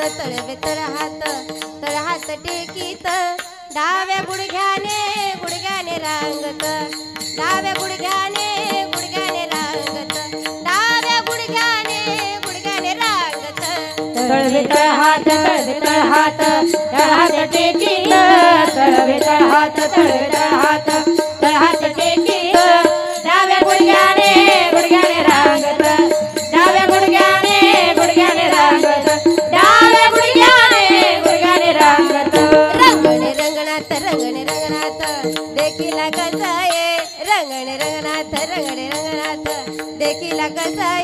तळवे तळ हात टेकीत डाव्या गुडघ्याने रांगत डाव्या गुडघ्याने रांगत डाव्या गुडघ्याने रांगत तळवे तळ हात टेकीत तळवे तळ हात टेकीत डाव्या गुडघ्याने रांगत डाव्या गुडघ्याने रांगत डाव्या गुडघ्याने रांगत रंगणात देखीला कसा ये रंगणे रंगनाथ देखीला कसा